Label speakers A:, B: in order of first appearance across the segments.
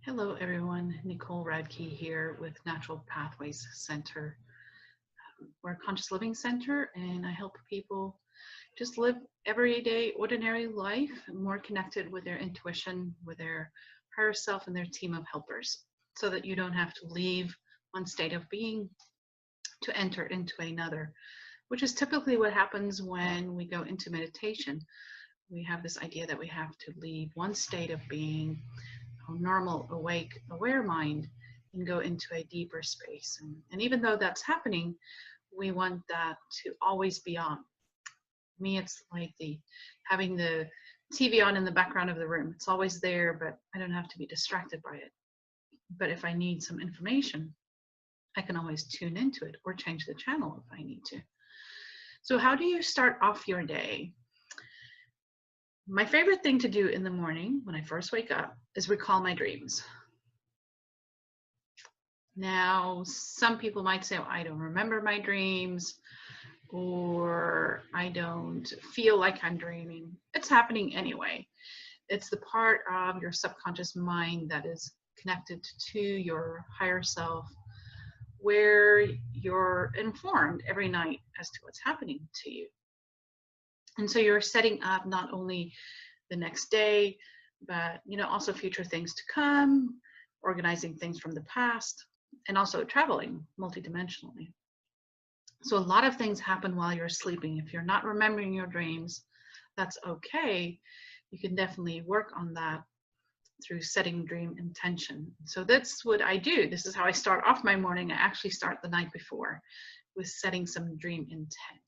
A: Hello everyone, Nicole Radke here with Natural Pathways Center. We're a conscious living center and I help people just live everyday, ordinary life, more connected with their intuition, with their higher self and their team of helpers, so that you don't have to leave one state of being to enter into another, which is typically what happens when we go into meditation. We have this idea that we have to leave one state of being, normal, awake, aware mind, and go into a deeper space. And even though that's happening, we want that to always be on. Me, it's like having the TV on in the background of the room. It's always there, but I don't have to be distracted by it. But if I need some information, I can always tune into it or change the channel if I need to. So how do you start off your day? My favorite thing to do in the morning when I first wake up is recall my dreams. Now, some people might say, I don't remember my dreams, or I don't feel like I'm dreaming. It's happening anyway. It's the part of your subconscious mind that is connected to your higher self, where you're informed every night as to what's happening to you. And so you're setting up not only the next day, but also future things to come, organizing things from the past, and also traveling multidimensionally. So a lot of things happen while you're sleeping. If you're not remembering your dreams, that's okay. You can definitely work on that through setting dream intention. So that's what I do. This is how I start off my morning. I actually start the night before with setting some dream intent.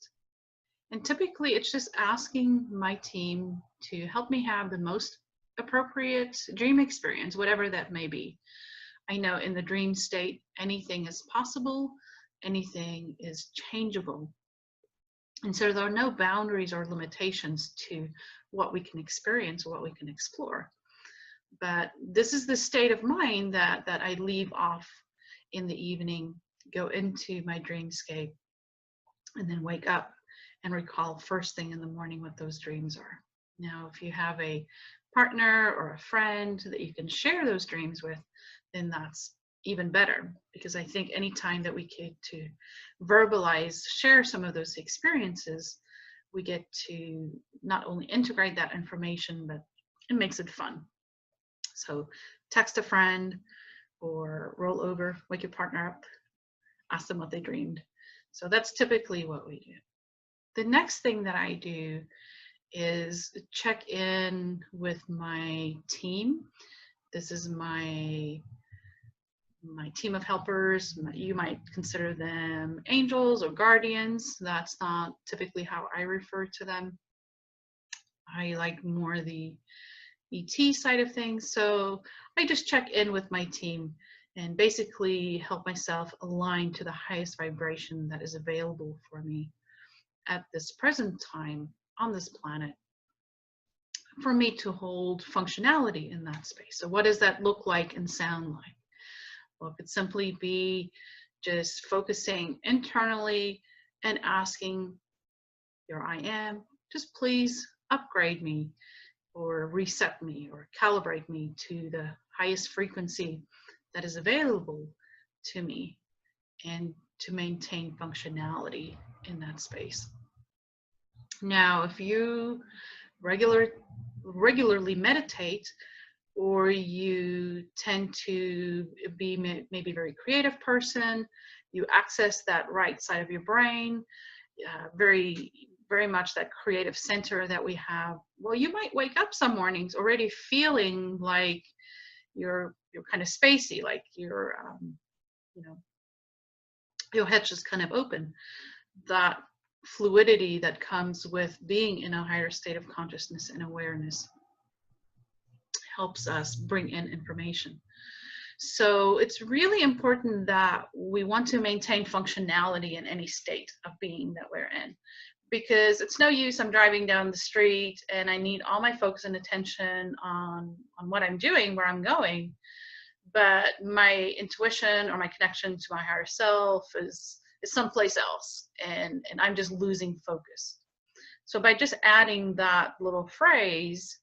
A: And typically it's just asking my team to help me have the most appropriate dream experience, whatever that may be. I know in the dream state, anything is possible, anything is changeable. And so there are no boundaries or limitations to what we can experience or what we can explore. But this is the state of mind that I leave off in the evening, go into my dreamscape, and then wake up and recall first thing in the morning what those dreams are. Now, if you have a partner or a friend that you can share those dreams with, then that's even better, because I think anytime that we get to verbalize, share some of those experiences, we get to not only integrate that information, but it makes it fun. So text a friend or roll over, wake your partner up, ask them what they dreamed. So that's typically what we do. The next thing that I do is check in with my team. This is my team of helpers. You might consider them angels or guardians. That's not typically how I refer to them. I like more the ET side of things. So I just check in with my team and basically help myself align to the highest vibration that is available for me at this present time on this planet, for me to hold functionality in that space. So what does that look like and sound like? Well, it could simply be just focusing internally and asking your I am, just please upgrade me or reset me or calibrate me to the highest frequency that is available to me, and to maintain functionality in that space. Now, if you regularly meditate, or you tend to be maybe a very creative person, you access that right side of your brain, very much that creative center that we have, well, you might wake up some mornings already feeling like you're kind of spacey, like you're your head's just kind of open. That fluidity that comes with being in a higher state of consciousness and awareness helps us bring in information. So it's really important that we want to maintain functionality in any state of being that we're in, because it's no use I'm driving down the street and I need all my focus and attention on what I'm doing, where I'm going, but my intuition or my connection to my higher self is someplace else, and I'm just losing focus. So by just adding that little phrase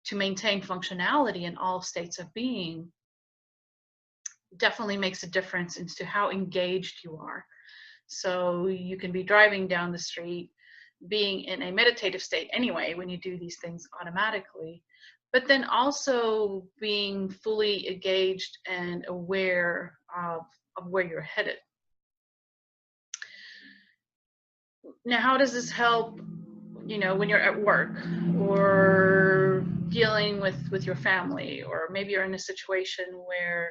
A: to maintain functionality in all states of being, definitely makes a difference into how engaged you are. So you can be driving down the street, being in a meditative state anyway when you do these things automatically, but then also being fully engaged and aware of where you're headed. Now, how does this help, when you're at work or dealing with your family, or maybe you're in a situation where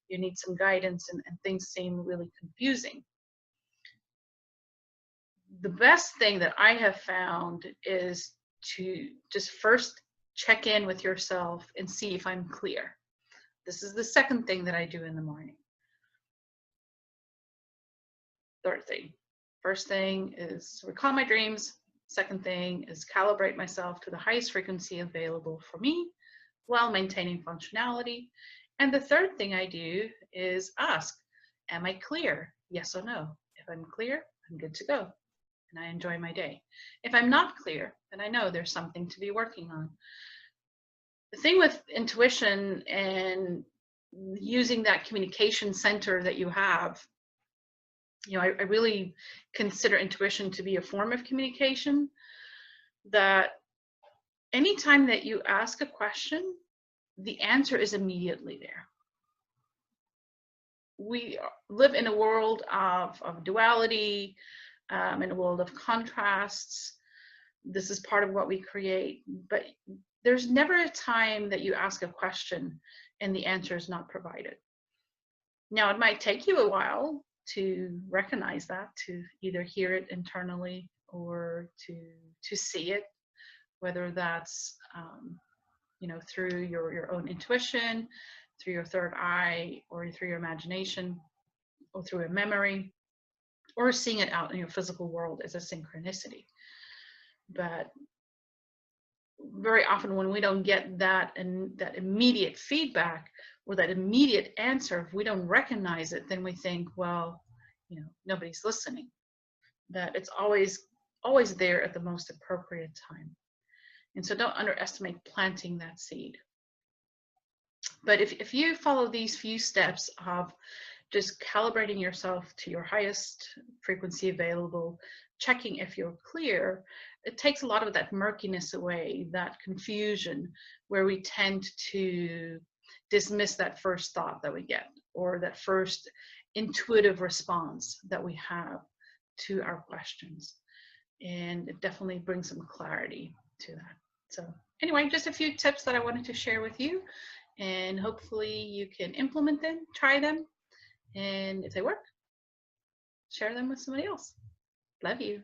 A: you need some guidance and things seem really confusing? The best thing that I have found is to just first check in with yourself and see if I'm clear. This is the second thing that I do in the morning. Third thing. First thing is recall my dreams. Second thing is calibrate myself to the highest frequency available for me while maintaining functionality. And the third thing I do is ask, am I clear? Yes or no? If I'm clear, I'm good to go. And I enjoy my day. If I'm not clear, then I know there's something to be working on. The thing with intuition and using that communication center that you have, I really consider intuition to be a form of communication, that anytime that you ask a question, the answer is immediately there. We live in a world of duality, in a world of contrasts. This is part of what we create, but there's never a time that you ask a question and the answer is not provided. Now, it might take you a while to recognize that, to either hear it internally or to see it, whether that's through your own intuition, through your third eye, or through your imagination, or through a memory, or seeing it out in your physical world as a synchronicity. But very often when we don't get that immediate feedback or that immediate answer, if we don't recognize it, then we think, well, nobody's listening. That it's always there at the most appropriate time. And so don't underestimate planting that seed. But if you follow these few steps of just calibrating yourself to your highest frequency available, checking if you're clear, it takes a lot of that murkiness away, that confusion, where we tend to dismiss that first thought that we get, or that first intuitive response that we have to our questions. And it definitely brings some clarity to that. So anyway, just a few tips that I wanted to share with you, and hopefully you can implement them, try them, and if they work, share them with somebody else. Love you.